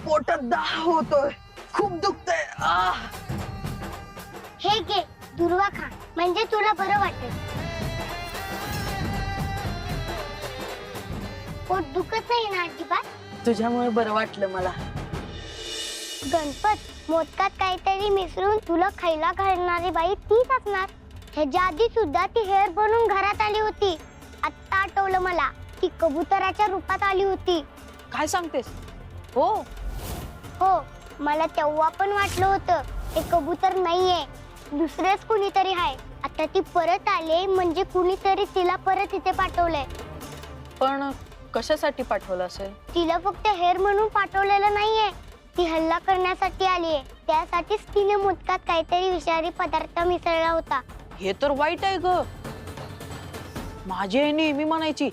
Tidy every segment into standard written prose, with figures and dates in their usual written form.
पोटात दाह होतोय, खूप दुखतंय. हे घे दुर्वा खा, म्हणजे तुला बरं वाटेल. पोट दुखत नाही ना अजिबात? तुझ्यामुळे बरं वाटलं मला. गणपत, मोदकात काहीतरी मिसळून तुला खायला घालणारी बाई तीच असणार. ह्याच्या आधी सुद्धा ती हेअर बनून घरात आली होती. आत्ता आठवलं मला, ती कबुतराच्या रूपात आली होती. काय सांगतेस? हो. हो, मला तेव्हा पण वाटलं होतं हे कबूतर नाहीये, दुसरेच कुणीतरी आहे. आता ती परत आले म्हणजे कुणीतरी तिला परत इथे पाठवलंय. पण कशासाठी पाठवलं असेल? तिला फक्त हेअर म्हणून पाठवलेलं नाहीये, ती हल्ला करण्यासाठी आलीये. त्यासाठीच तिने मोदकात काहीतरी विषारी पदार्थ मिसळला होता. हे तर वाईट आहे ग. माझी आई नेहमी म्हणायची,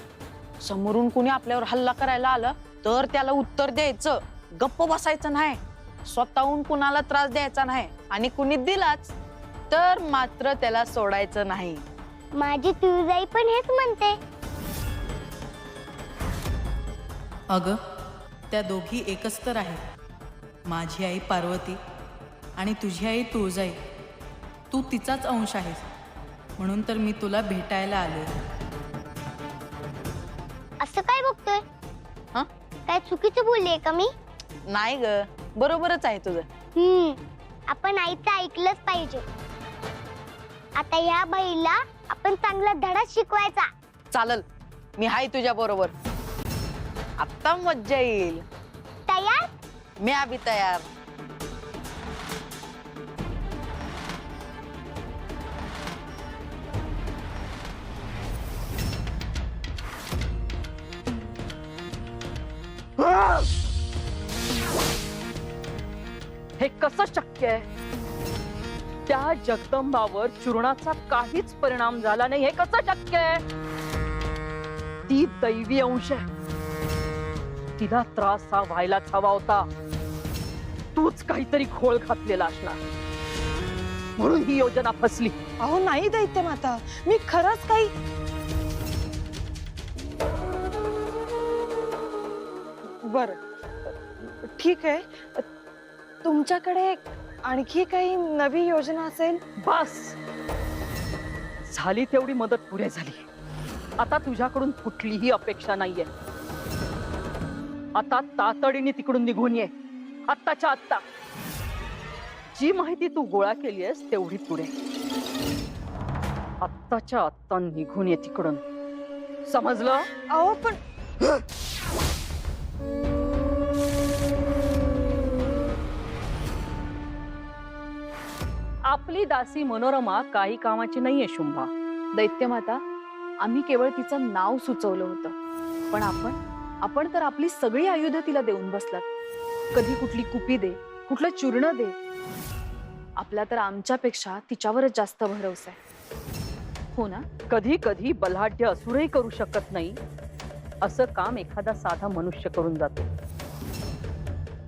समोरून कुणी आपल्यावर हल्ला करायला आला तर त्याला उत्तर द्यायचं, गप्प बसायचं नाही. स्वतःहून कुणाला त्रास द्यायचा नाही, आणि कुणी दिलाच तर मात्र त्याला सोडायचं नाही. माझी तुळजाई पण हेच म्हणते. अगं, त्या दोघी एकच तर आहेत. माझी आई पार्वती आणि तुझी आई तुळजाई. तू तिचाच अंश आहेस, म्हणून तर मी तुला भेटायला आले. असं काय बघतोय? हा? काय चुकीचं बोलले का मी? नाही ग, बरोबरच आहे तुझं. आपण आईचं ऐकलंच पाहिजे. आता या बाईला आपण चांगला धडा शिकवायचा. चालल, मी हाय तुझ्या बरोबर. आता मज्जा येईल. तयार? मी अभि तयार. हे कसं शक्य आहे? त्या जगदंबावर चूर्णाचा काहीच परिणाम झाला नाही. हे कसं शक्य आहे? ती दैवी अंश आहे. तिला त्रास हा व्हायलाच हवा होता. तूच काहीतरी घोळ घातलेला असणार, म्हणून ही योजना फसली. अहो नाही दैत्य माता, मी खरंच काही. बर, ठीक आहे. तुमच्याकडे आणखी काही नवी योजना असेल? बस झाली तेवढी मदत पुरे झाली. आता तुझ्याकडून कुठलीही अपेक्षा नाहीये. आता तातडीने तिकडून निघून ये, आत्ताच्या आत्ता. जी माहिती तू गोळा केली आहेस तेवढी पुरे. आत्ताच्या आत्ता निघून ये तिकडून, समजलं? अहो पण आपली दासी मनोरमा काही कामाची नाहीये शुंभा. दैत्यमाता, आम्ही केवळ तिचं नाव सुचवलं होतं, पण आपण तर आपली सगळी आयुधं तिला देऊन बसलात. कधी कुठली कुपी दे, कुठलं चूर्ण दे. आपला तर आमच्यापेक्षा तिच्यावरच जास्त भरवसा आहे, हो ना? कधी कधी बलाढ्य असुरही करू शकत नाही असं काम एखादा साधा मनुष्य करून जातो.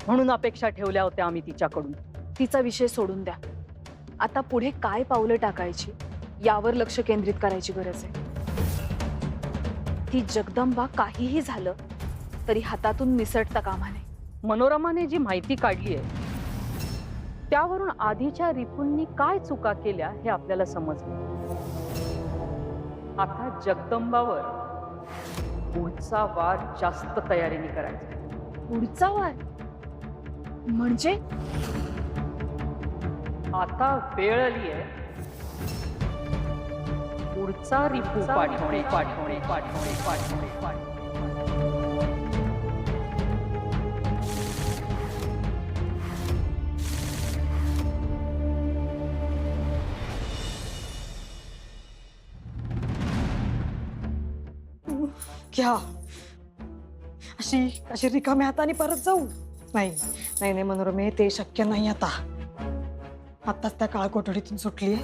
म्हणून अपेक्षा ठेवल्या होत्या आम्ही तिच्याकडून. तिचा विषय सोडून द्या. आता पुढे काय पावलं टाकायची यावर लक्ष केंद्रित करायची गरज आहे. ती जगदंबा काहीही झालं तरी हातातून निसटता कामा नये. मनोरमाने जी माहिती काढली आहे त्यावरून आधीच्या रिपुंनी काय चुका केल्या हे आपल्याला समजलं. आता जगदंबावर पुढचा वार जास्त तयारीने करायचा. पुढचा वार म्हणजे? आता वेळ आली आहे पुढचा रिपू पाठवणे. घ्या. अशी रिकाम्या हाताने परत जाऊ? नाही नाही नाही मनोरमे, ते शक्य नाही. आताच त्या काळ कोठडीतून सुटलीये.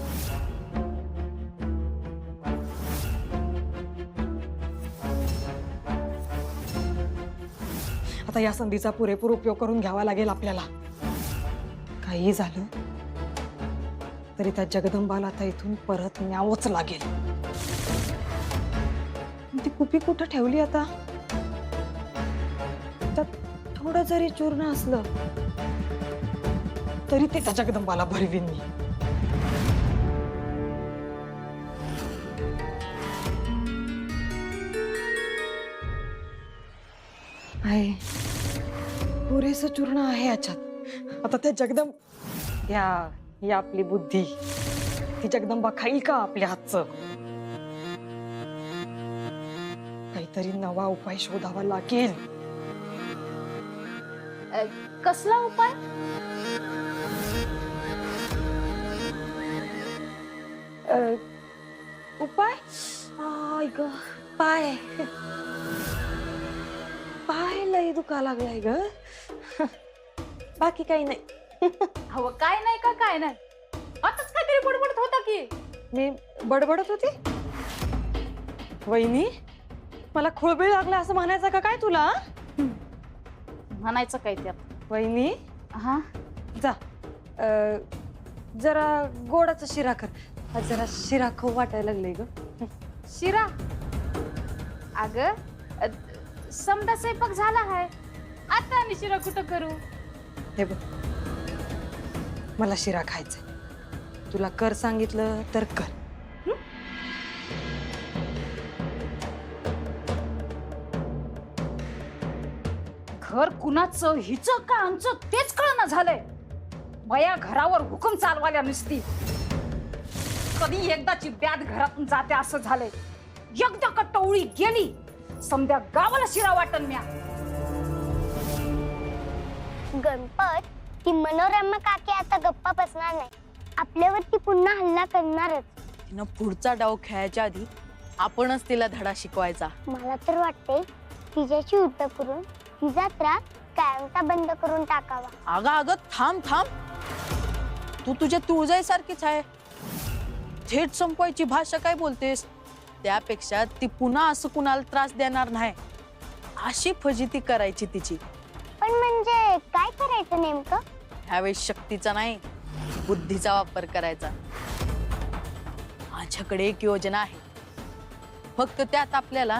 आता या संधीचा पुरेपूर उपयोग करून घ्यावा लागेल आपल्याला. काही झालं तरी त्या जगदंबाला आता इथून परत न्यावंच लागेल. ती कुपी कुठं ठेवली आता? थोडं जरी चूर्ण असलं तरी ते त्या जगदंबाला भरवीन मी. आहे पुरेसं चूर्ण आहे याच्यात. आता त्या ही आपली बुद्धी, ती जगदंबा खाईल का आपल्या हातचं? काहीतरी नवा उपाय शोधावा लागेल. कसला उपाय? उपाय? आय ग, पाय पाय लय दुखा लागलाय ग. बाकी काही नाही. हवं काय नाही का काय नाही, आताच काहीतरी बडबडत होता की. मी बडबडत होती. वहिनी, मला खोळबीळ लागला असं म्हणायचं का काय तुला? म्हणायचं काय त्यात? वहिनी हा, जा, जरा गोडाचा शिरा कर. आज जरा शिरा खाऊ वाटायला लागले ग. शिरा? अग समजा स्वयंपाक झाला आहे, आता आणि शिरा कुठं करू? हे बघ, मला शिरा खायचा. तुला कर सांगितलं तर कर. घर कुणाचं, हिचं का आमचं तेच कळना झालंय. बया घरावर हुकूम चालवायला नुसती. कधी एकदाची ब्याद घरातून जाते असं झालंय. एकदा का टवळी गेली, समद्या गावाला शिरा वाटन म्या. गणपत, ती मनोरमा काकी आता गप्पा बसणार नाही. आपल्यावरती पुन्हा हल्ला करणारच. तिनं पुढचा डाव खेळायच्या आधी आपणच तिला धडा शिकवायचा. मला तर वाटते तिच्याशी युद्ध करून तिचा त्रास कायमचा बंद करून टाकावा. अगं अगं थांब थांब, तू तुझ्या तुळजाईसारखीच आहे. थेट संपवायची भाषा काय बोलतेस? त्यापेक्षा ती पुन्हा असं कुणाला त्रास देणार नाही अशी फजिती करायची तिची. पण म्हणजे काय करायचं नेमकं? ह्यावेळेस शक्तीचा नाही, बुद्धीचा वापर करायचा. माझ्याकडे एक योजना आहे. फक्त त्यात आपल्याला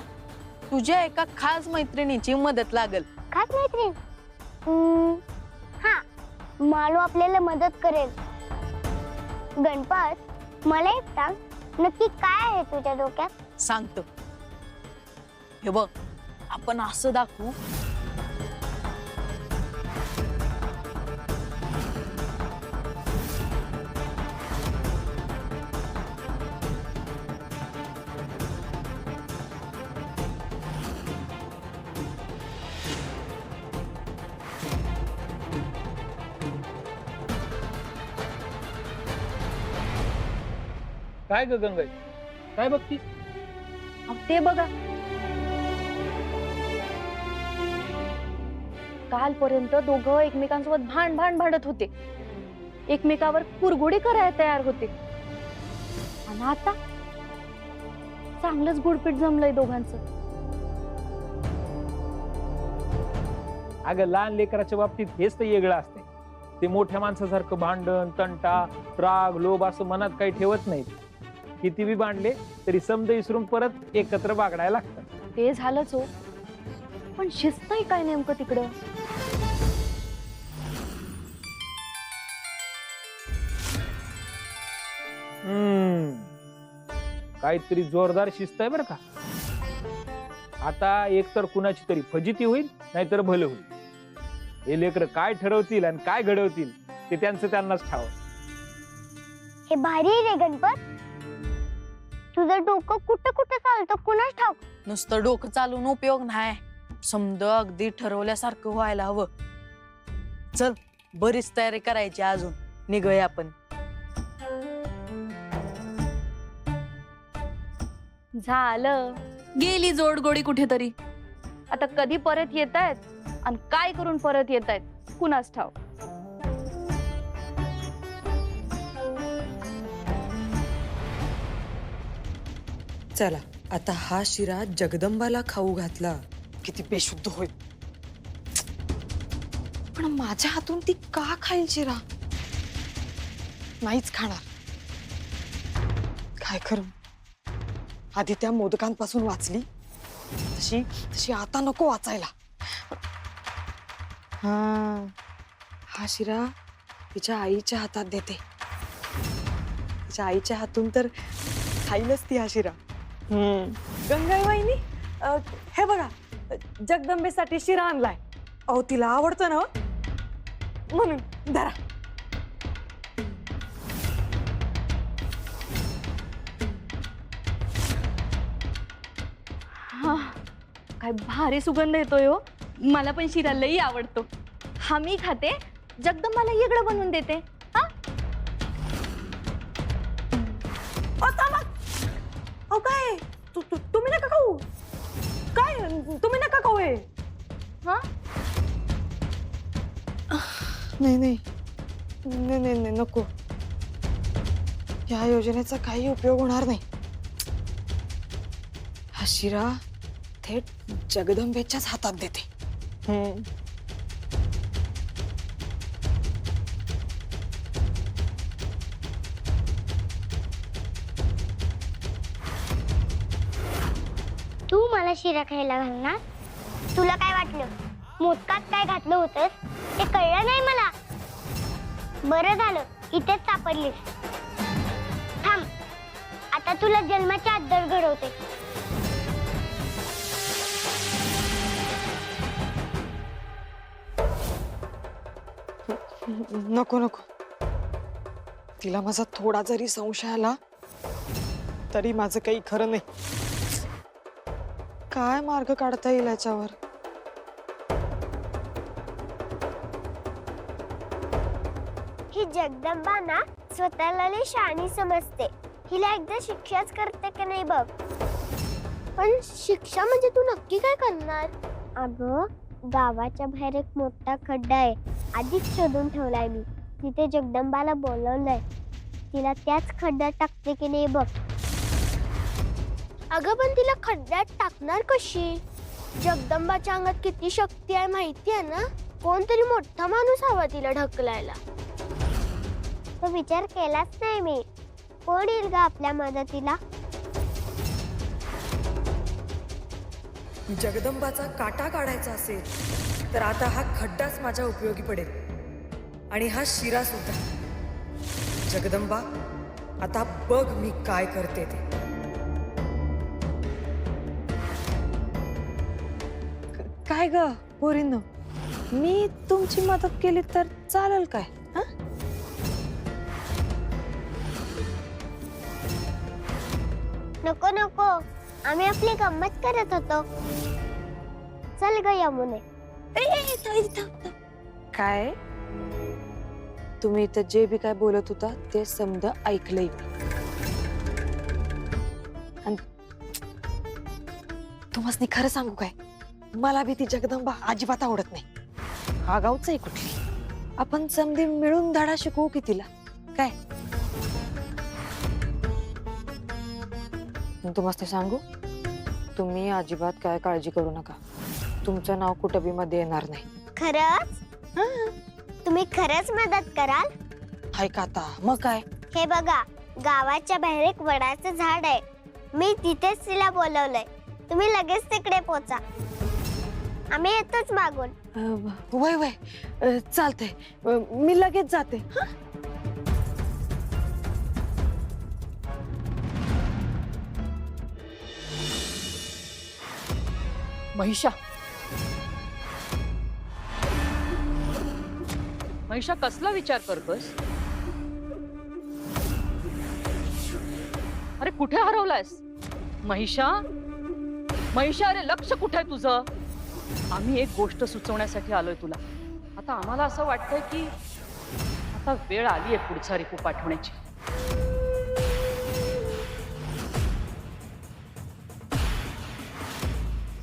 तुझ्या एका खास मैत्रिणीची मदत लागल. खास मैत्रीण? हा, मालू आपल्याला मदत करेल. गणपत, मला एक सांग, नक्की काय आहे तुझ्या डोक्यात? सांगतो. हे बघ, आपण असं दाखवू काय ग गंगाई, काय बघतीस? ते बघा, कालपर्यंत दोघं एकमेकांसोबत भांडत होते, एकमेकावर कुरघोडी करायला तयार होते. आणि आता चांगलंच गुडपीट जमलंय दोघांचं. अगं लहान लेकराच्या बाबतीत हेच तर वेगळं असते. ते मोठ्या माणसासारखं भांडण, तंटा, राग, लोभ असं मनात काही ठेवत नाहीत. किती बी भांडले तरी समज विसरून परत एकत्र बागडायला लागतात. ते झालंच हो, पण शिस्तही काय नेमकं तिकडं? काहीतरी जोरदार शिस्त आहे बरं का. आता एकतर कुणाची तरी फजिती होईल, नाहीतर भलं होईल. हे लेकर काय ठरवतील आणि काय घडवतील ते त्यांचं त्यांनाच ठाव. हे भारी रे गणपत, तुझं डोकं कुठं कुठं चालतं कुणाच ठाऊक. नुसतं डोकं चालून उपयोग नाही, समज अगदी ठरवल्यासारखं व्हायला हवं. चल, बरीच तयारी करायची अजून, निघूया आपण. झालं, गेली जोडगोडी कुठेतरी. आता कधी परत येतायत आणि काय करून परत येतायत कुणाच ठाव. चला, आता हा शिरा जगदंबाला खाऊ घातला किती बेशुद्ध होईल. पण माझ्या हातून ती का खाईल शिरा? नाहीच खाणार. काय करू? आधी त्या मोदकांपासून वाचली, तशी तशी आता नको वाचायला. हा शिरा तिच्या आईच्या हातात देते. तिच्या आईच्या हातून तर खाईलच ती हा शिरा. गंगाई वहिनी, हे बघा, जगदंबेसाठी शिरा आणलाय. अहो तिला आवडतं ना, म्हणून धरा. हा, काय भारी सुगंध येतोय हो. मला पण शिरा लई आवडतो. हा मी खाते, जगदंबाला वेगळं बनवून देते. हा अहो काय तुम्ही नका खाऊ. काय तुम्ही नका खाऊ हे. हा नाही नाही नाही नाही नाही, नको. या योजनेचा काही उपयोग होणार नाही. हा शिरा थेट जगदंबेच्याच हातात देते. तू मला शिरा खायला घालणार? तुला काय वाटलं मोदकात काय घातलं होतंस ते कळलं नाही मला. बरं झालं इथेच सापडलीस. थांब, आता तुला जन्माच्या आत घडवते. नको नको. तिला माझा थोडा जरी संशय आला तरी माझं काही खरं नाही. काय मार्ग काढता येईल याच्यावर? ही जगदंबा ना स्वतःला लई शहाणी समजते. हिला एकदा शिक्षाच करते का नाही बघ. पण शिक्षा म्हणजे तू नक्की काय करणार? अगं गावाच्या बाहेर एक मोठा खड्डा आहे, आधीच शोधून ठेवलाय मी. तिथे जगदंबाला बोलवलंय. तिला त्याच खड्ड्यात टाकते की नाही बघ. अगं पण तिला खड्ड्यात टाकणार कशी? जगदंबाच्या अंगात किती शक्ती आहे माहिती आहे ना. कोणतरी मोठा माणूस हवा तिला ढकलायला. तो विचार केलाच नाही मी. कोण येईल ग आपल्या मदतीला? जगदंबाचा काटा काढायचा असेल तर आता हा खड्डाच माझ्या उपयोगी पडेल. आणि हा शिरा सुद्धा. जगदंबा, आता बघ मी काय करते ते. काय ग पोरींनो, मी तुमची मदत केली तर चालेल काय? नको नको, आम्ही आपली गंमत करत होतो. चल ग यमुने. काय? तुम्ही इथं जे बी काय बोलत होता ते समजा ऐकलंय. आणि तुम्हाला खरं सांगू काय, मला बी ती जगदंबा अजिबात आवडत नाही. हा गावच आहे कुठली. आपण समधी मिळून धडा शिकवू की तिला काय? तुम्हाला सांगू, तुम्ही अजिबात काय काळजी करू नका. तुमचं नाव कुठं बी मध्ये येणार नाही. खरंच? तुम्ही खरंच मदत कराल? हाय का आता मग काय? हे बघा, गावाच्या बाहेर एक वडाचं झाड आहे. मी तिथेच तिला बोलवलंय. तुम्ही लगेच तिकडे पोचा. आम्ही येतोच मागून. वय वय चालतंय, मी लगेच जाते. महिषा, महिषा कसला विचार करतोस? अरे कुठे हरवलायस महिषा? महिषा, अरे लक्ष कुठे आहे तुझं? आम्ही एक गोष्ट सुचवण्यासाठी आलोय तुला. आता आम्हाला असं वाटतंय की आता वेळ आली आहे पुढचा रिपू पाठवण्याची.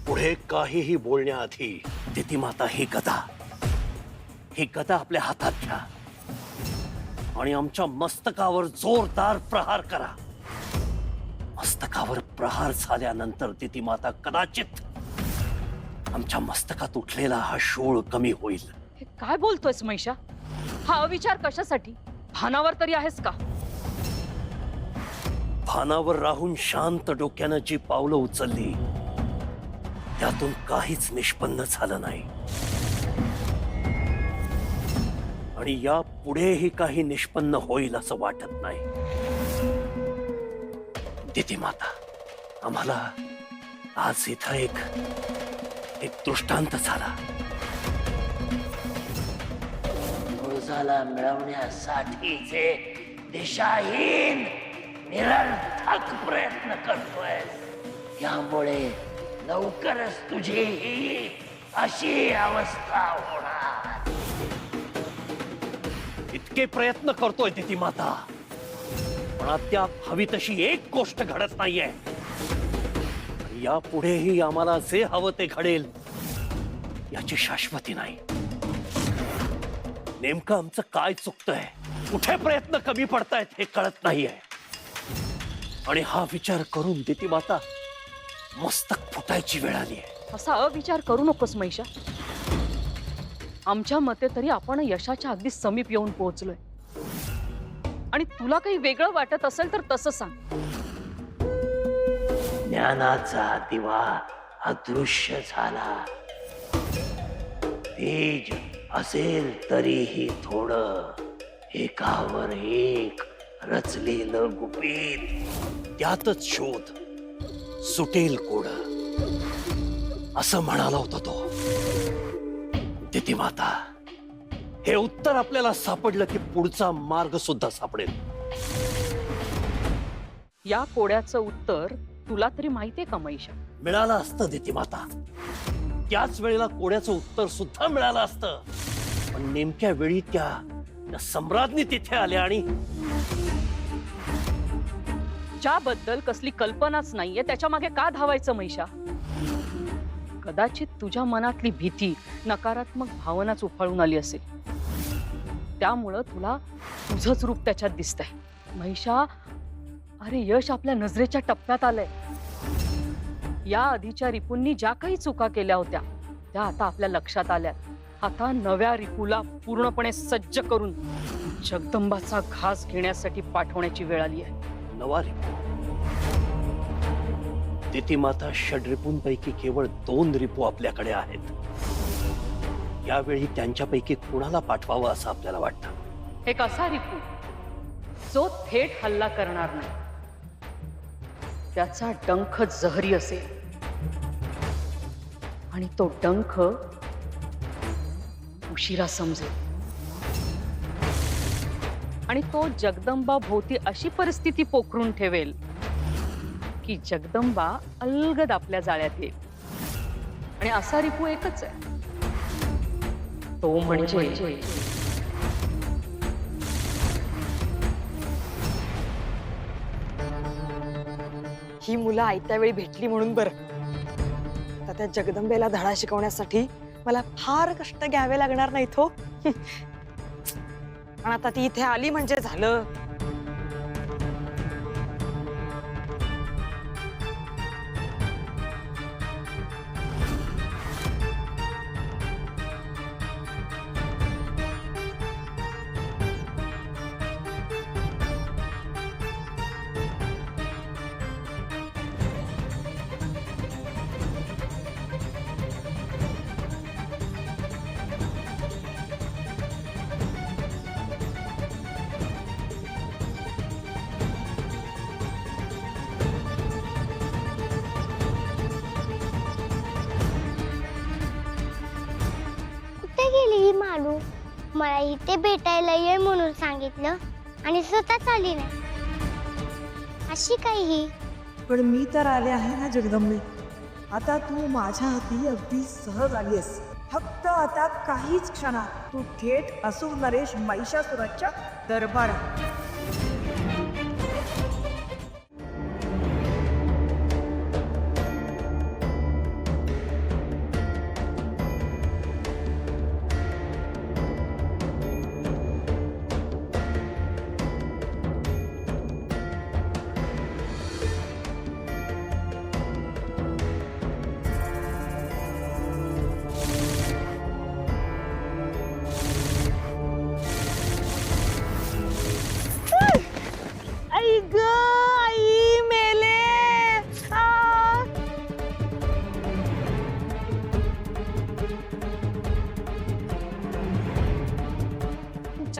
पुढे काहीही बोलण्याआधी दितिमाता ही गदा आपल्या हातात घ्या आणि आमच्या मस्तकावर जोरदार प्रहार करा. मस्तकावर प्रहार झाल्यानंतर दितिमाता कदाचित आमच्या मस्तकात उठलेला हा शूळ कमी होईल. हे काय बोलतोयस महिषा? हा अविचार कशासाठी? भानावर तरी आहेस का? भानावर राहून शांत डोक्यानं जी पावलं उचलली त्यातून काहीच निष्पन्न झालं नाही. आणि या पुढेही काही निष्पन्न होईल असं वाटत नाही. दिती माता, आम्हाला आज इथं एक दृष्टांत झाला. तुळजाला मिळवण्यासाठीचे दिशाहीन निरर्थक प्रयत्न करतोय. यामुळे लवकरच तुझीही अशी अवस्था होणार. इतके प्रयत्न करतोय दिती माता, पण अद्याप हवी तशी एक गोष्ट घडत नाहीये. यापुढेही आम्हाला जे हवं ते घडेल याची शाश्वती नाही. नेमकं आमचं काय चुकतंय, कुठे प्रयत्न कमी पडतायत हे कळत नाहीये. आणि हा विचार करून दिती माता मस्तक फुटायची वेळ आली आहे. असा अविचार करू नकोस महिषा. आमच्या मते तरी आपण यशाच्या अगदी समीप येऊन पोहोचलोय. आणि तुला काही वेगळं वाटत असेल तर तसं सांग. ज्ञानाचा दिवा अदृश्य झाला. तेज असेल तरीही थोडं, एकावर एक रचलेलं गुपित, त्यातच शोध सुटेल कोड, असं म्हणाला होता तो. दिती माता, हे उत्तर आपल्याला सापडलं की पुढचा मार्ग सुद्धा सापडेल. या कोड्याचं उत्तर तुला तरी माहितीये का महिषा? मिळालं असतं दिती माता. त्याच वेळेला कोड्याचं उत्तर सुद्धा मिळालं असतं. पण नेमक्या वेळी त्या सम्राज्ञी तिथे आल्या आणि ज्याबद्दल कसली कल्पनाच नाहीये त्याच्या मागे का धावायचं महिषा? कदाचित तुझ्या मनातली भीती, नकारात्मक भावनाच उफाळून आली असेल. त्यामुळं तुला तुझंच रूप त्याच्यात दिसतंय. महिषा, अरे यश आपल्या नजरेच्या टप्प्यात आलंय. या आधीच्या रिपूंनी ज्या काही चुका केल्या होत्या त्या आता आपल्या लक्षात आल्या. आता नव्या रिपूला पूर्णपणे सज्ज करून जगदंबाचा घास घेण्यासाठी पाठवण्याची वेळ आली आहे. नवा रिपू. दिती माता, षड्रिपूंपैकी केवळ 2 रिपू आपल्याकडे आहेत. यावेळी त्यांच्यापैकी कुणाला पाठवावं असं आपल्याला वाटतं? एक असा रिपू जो थेट हल्ला करणार नाही. त्याचा डंख जहरी असेल आणि तो डंख उशिरा समजेल. आणि तो जगदंबा भोवती अशी परिस्थिती पोखरून ठेवेल की जगदंबा अलगद आपल्या जाळ्यात येईल. आणि असा रिपू एकच आहे, तो म्हणजे ही मुलं आयत्या वेळी भेटली म्हणून बरं. आता त्या जगदंबेला धडा शिकवण्यासाठी मला फार कष्ट घ्यावे लागणार नाहीत हो. पण आता ती इथे आली म्हणजे झालं. कुठे गेली ही मानू? मला इथे भेटायला ये म्हणून सांगितलं आणि स्वतःच आली नाही. अशी काय ही? पण मी तर आले आहे ना जगदंबे. आता तू माझ्या हाती अगदी सहज आलीस. फक्त आता काहीच क्षणात तू थेट असुर नरेश महिषासुराच्या दरबारात.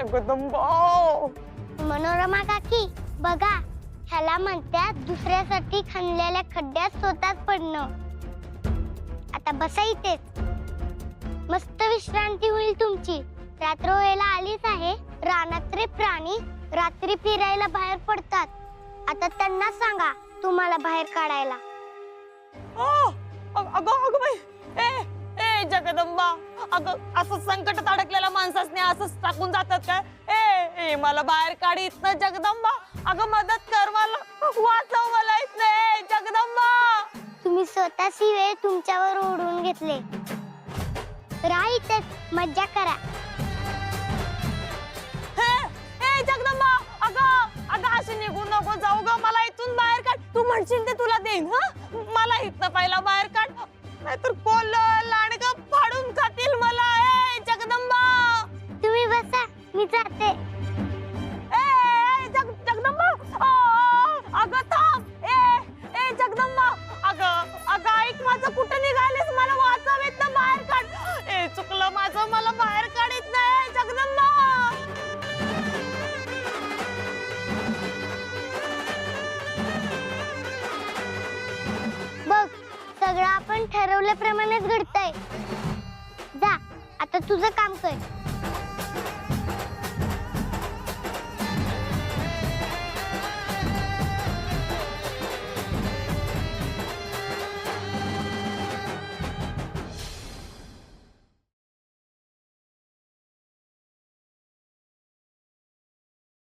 जगदंबा. मनोरमा काकी बघा, ह्याला म्हणतात दुसऱ्यासाठी खणलेल्या खड्ड्यात स्वतःच पडणं. आता बसा इथेच, मस्त विश्रांती होईल तुमची. रात्र व्हायला आलीच आहे. रानातले प्राणी रात्री फिरायला बाहेर पडतात. आता त्यांना सांगा तुम्हाला बाहेर काढायला. अगं बाई, ए जगदंबा, अगं असं संकटात अडकलेल्या माणसाने असंच टाकून जातात काय? ए मला बाहेर काढ इथनं जगदंबा. अगं मदत कर, मला वाचव, मला इथनं जगदंबा. तुम्ही स्वतःच ही वेळ तुमच्यावर ओढून घेतले. राहा इथेच, मज्जा करा. जगदंबा, अगं अशी निघून नको जाऊ ग. मला इथून बाहेर काढ. तू म्हणशील ते तुला देईन. मला इथनं पहिला बाहेर काढ, नाहीतर कोल्ह लांडगं फाडून खातील मला. जगदंबा, तुम्ही बसा, मी जाते. जगदंबा, अगं थांब. ए जगदंबा, अगं ऐक माझं, कुठं निघालीस? मला वाचव, इथनं बाहेर काढ. चुकलं माझं, मला बाहेर काढीत नाही जगदंबा. बघ, सगळं आपण ठरवल्याप्रमाणेच घडतंय. जा, आता तुझं काम कर.